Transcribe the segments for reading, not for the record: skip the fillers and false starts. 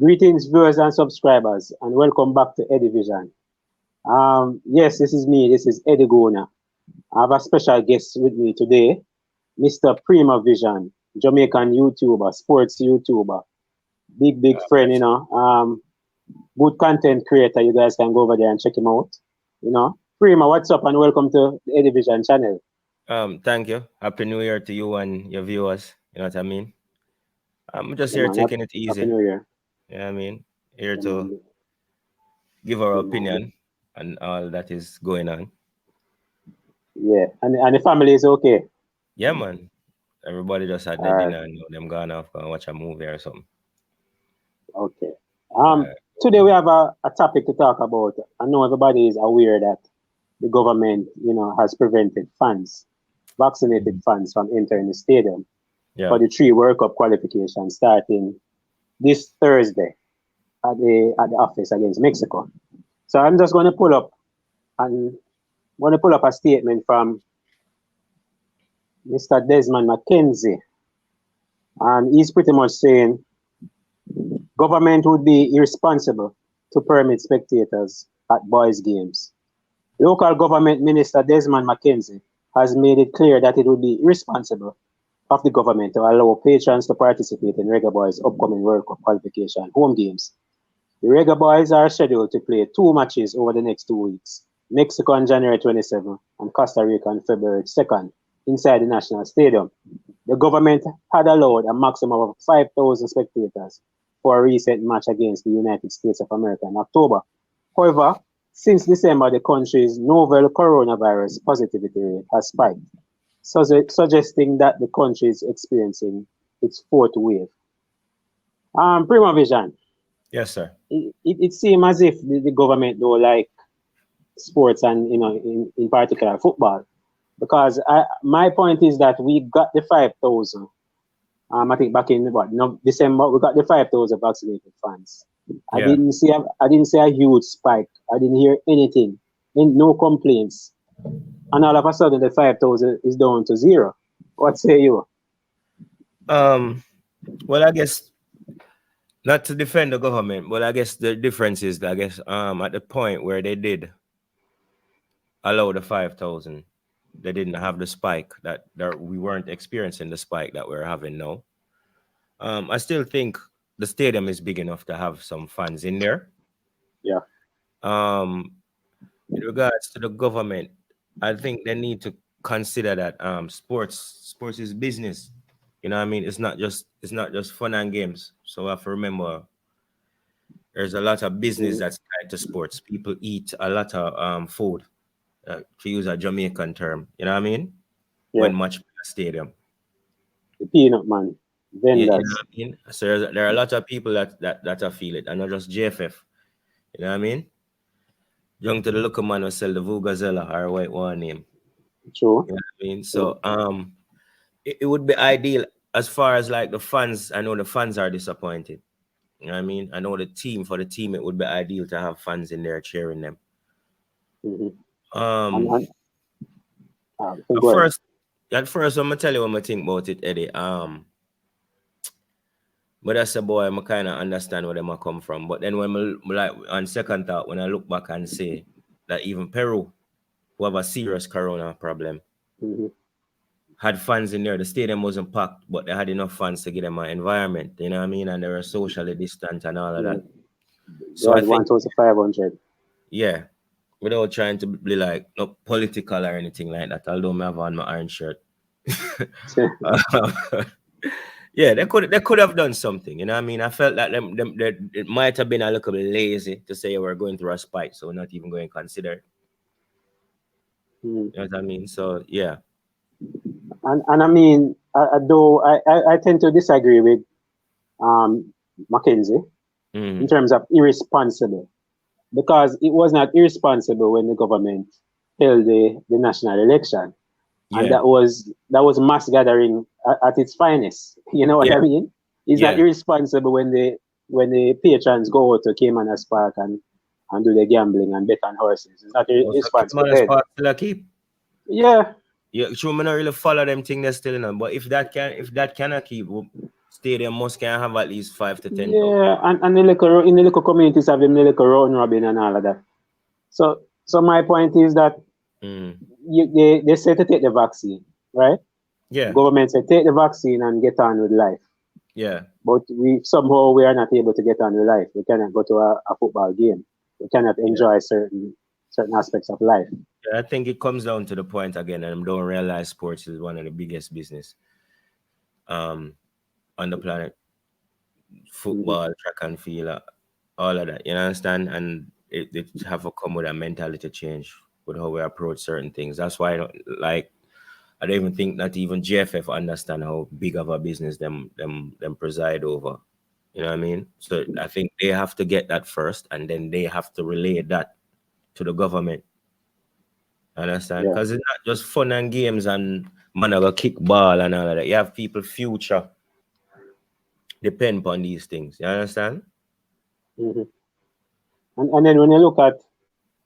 Greetings, viewers and subscribers, and welcome back to Eddy Vision. Yes, this is me. This is Eddy Gona. I have a special guest with me today, Mr. Prima Vision, Jamaican YouTuber, sports YouTuber, big friend. Good content creator. You guys can go over there and check him out. Prima, what's up, and welcome to the Eddy Vision channel. Thank you. Happy New Year to you and your viewers. You know what I mean? I'm just Yeah, here man, taking it Happy easy. New Year. You know what I mean? Here Yeah, to man. give our Yeah, man. opinion on all that is going on. Yeah, and the family is okay. Yeah, man. Everybody just had their All right, dinner and them gone off, gonna watch a movie or something. okay. Uh, Today we have a topic to talk about. I know everybody is aware that the government, has prevented fans, vaccinated fans from entering the stadium yeah. for the three World Cup qualifications starting this Thursday at the office against Mexico. So I'm just going to pull up a statement from Mr. Desmond McKenzie, and he's pretty much saying government would be irresponsible to permit spectators at boys' games. Local government minister Desmond McKenzie has made it clear that it would be irresponsible of the government to allow patrons to participate in Reggae Boys' upcoming World Cup qualification home games. The Reggae Boys are scheduled to play two matches over the next 2 weeks, Mexico on January 27 and Costa Rica on February 2nd, inside the National Stadium. The government had allowed a maximum of 5,000 spectators for a recent match against the United States of America in October. However, since December, the country's novel coronavirus positivity rate has spiked, suggesting that the country is experiencing its fourth wave. Prima Vision, Yes, sir. it seems as if the government don't like sports and in particular football, because my point is that we got the 5,000. I think back in December we got the 5,000 vaccinated fans. I Yeah. didn't see a huge spike. I didn't hear anything, no complaints, and all of a sudden the 5,000 is down to zero. What say you? Well, I guess not to defend the government, but I guess the difference is that at the point where they did allow the 5,000, they didn't have the spike that we weren't experiencing the spike that we're having now. I still think the stadium is big enough to have some fans in there. Yeah. Um, in regards to the government, I think they need to consider that sports is business. You know what I mean? It's not just fun and games. So I have to remember there's a lot of business Mm, that's tied to sports. People eat a lot of food, to use a Jamaican term. You know what I mean? yeah. When much in a stadium. The peanut man You know vendors. what I mean? So there are a lot of people that feel it, and not just JFF. You know what I mean? Young to the local man will sell the Vugazella or white one name. True. You know what I mean? True. So it would be ideal as far as like the fans. I know the fans are disappointed. You know what I mean? I know for the team it would be ideal to have fans in there cheering them. Hmm. And, Um and at go ahead. first I'm gonna tell you what I think about it, Eddie. But that's a boy, I kind of understand where they might come from. But then when like on second thought, when I look back and say that even Peru, who have a serious corona problem, Hmm. had fans in there. The stadium wasn't packed, but they had enough fans to give them an environment. You know what I mean? And they were socially distant and all of Yeah. that. They So I had think, 1,500. yeah, without trying to be like not political or anything like that, although I have on my orange shirt. Yeah, they could have done something. You know what I mean? I felt that it might have been a little bit lazy to say we're going through a spike, so we're not even going to consider it. Mm. You know what I mean? So yeah. And I mean, though I tend to disagree with Mackenzie in Mm. terms of irresponsible, because it was not irresponsible when the government held the national election, and Yeah. that was mass gathering at its finest. You know what Yeah. I mean? It's not Yeah. irresponsible when the patrons go out to Caymanas Park and do the gambling and bet on horses. It's not Also, irresponsible Kimana's then. part still a keep. Yeah. Yeah, sure, me not really follow them thing they still, you know. But if that cannot keep, stadium must can have at least 5 to 10,000. Yeah, and in the little communities have them the little round robin and all of that. So my point is that they say to take the vaccine, right? Yeah. Government said take the vaccine and get on with life. Yeah. But we are not able to get on with life. We cannot go to a football game. We cannot enjoy certain aspects of life. Yeah, I think it comes down to the point again, and I don't realize sports is one of the biggest business on the planet. Football, track and field, all of that. You understand? And it have to come with a mentality change with how we approach certain things. That's why I don't even think that even GFF understand how big of a business them preside over. You know what I mean? So I think they have to get that first, and then they have to relay that to the government. Understand? Yeah. Because it's not just fun and games and man go kick ball and all of that. You have people future depend upon these things. You understand? Mm-hmm. And then when you look at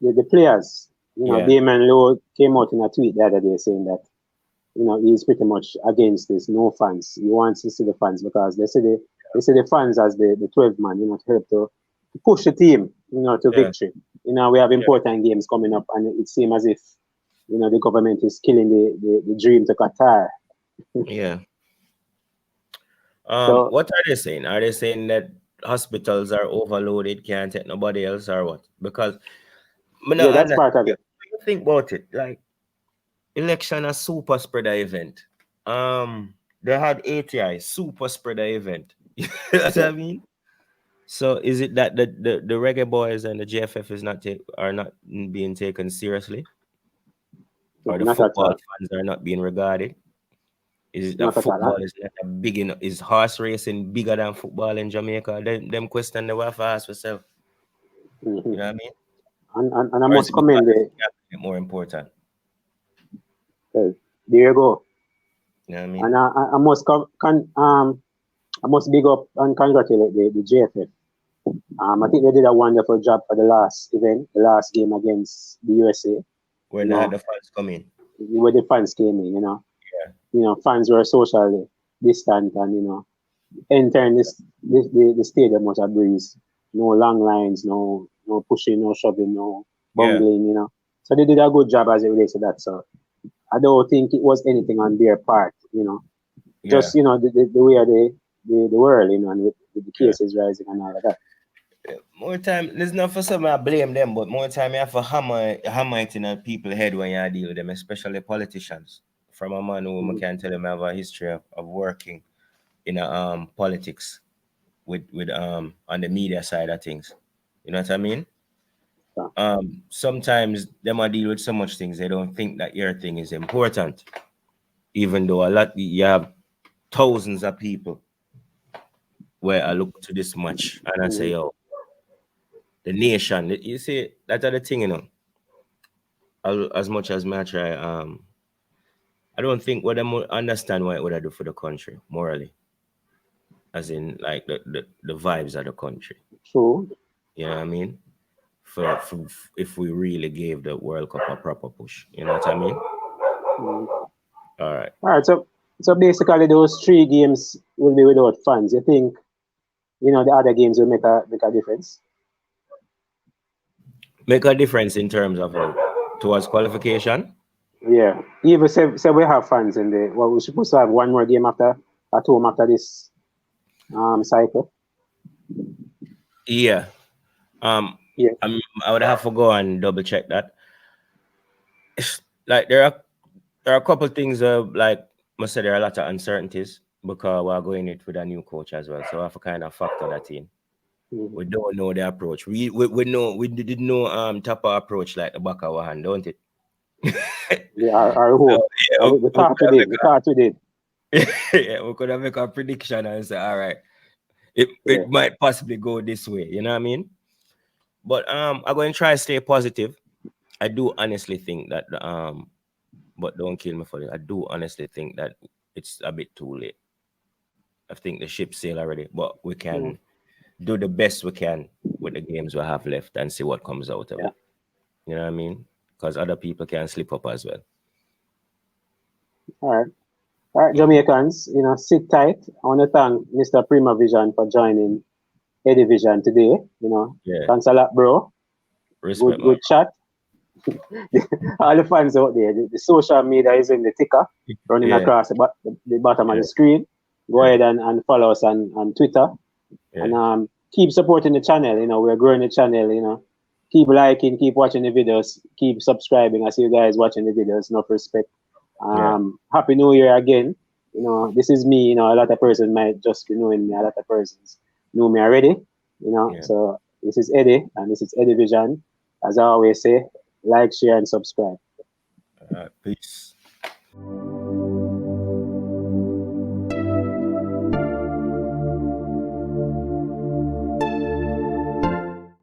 the players, Yeah. Damon Lowe came out in a tweet the other day saying that he's pretty much against this, no fans. He wants to see the fans because they see the fans as the 12 man, to help to push the team, to victory. We have important games coming up, and it seems as if the government is killing the dream to Qatar. Yeah. So, what are they saying? Are they saying that hospitals are overloaded, can't take nobody else, or what? Because that's part of it. When you think about it, like election a super spreader event. They had ATI super spreader event. That's what I mean. So is it that the Reggae boys and the GFF are not being taken seriously, or the Not at football all. fans are not being regarded? Is it that Not at all. football is not a big enough? Is horse racing bigger than football in Jamaica? Them question the way for ask yourself. Mm-hmm. You know what I mean? And I Or is must it commend more important? there you go. You know what I mean? And I must big up and congratulate the GFF. I think they did a wonderful job for the last event, the last game against the USA. Where they had the fans come in. Where the fans came in, Yeah. Fans were socially distant and, entering the stadium was a breeze. No long lines, no pushing, no shoving, no bungling, So they did a good job as it relates to that. So I don't think it was anything on their part, Just, the way of the world, and with the cases rising and all of that. More time, there's not for some I blame them, but more time you have to hammer it in people's head when you deal with them, especially politicians. From a man who can tell him I have a history of working in politics with on the media side of things. You know what I mean? Sometimes them deal with so much things they don't think that your thing is important. Even though you have thousands of people where I look to this much and I say, oh, the nation, you see, that's the thing, as much as I try, I don't think what them understand what I do for the country morally, as in like the vibes of the country. True. You know what I mean? For if we really gave the World Cup a proper push, you know what I mean? All right. So basically, those 3 games will be without fans. You think, the other games will make a difference? Make a difference in terms of towards qualification? Yeah. Even say we have fans in the we're supposed to have one more game at home after this cycle. Yeah. Yeah. I would have to go and double check that. It's like there are a couple things like I said, there are a lot of uncertainties because we're going it with a new coach as well. So I have to kind of factor that in. We don't know the approach. We didn't know type of approach like the back of our hand, don't it? Yeah, our hope. We thought we did. Yeah, we could have make a prediction and say, all right, it might possibly go this way, you know what I mean? But I'm going to try to stay positive. I do honestly think that but don't kill me for it. I do honestly think that it's a bit too late. I think the ship sailed already, but we can do the best we can with the games we have left and see what comes out of it. You know what I mean? Because other people can slip up as well. All right. All right, Jamaicans, sit tight. I want to thank Mr. Prima Vision for joining Eddy Vision today. Yeah. Thanks a lot, bro. Respect, man. Good chat. All the fans out there, the social media is in the ticker running Yeah. across the bottom of Yeah. the screen. Go Yeah. ahead and follow us on Twitter. Yeah. And keep supporting the channel. We're growing the channel. Keep liking, keep watching the videos, keep subscribing. I see you guys watching the videos. Enough respect. Yeah. Happy New Year again. This is me. A lot of persons might just be knowing me. A lot of persons know me already. Yeah. So this is Eddy, and this is Eddy Vision. As I always say, like, share, and subscribe. Peace.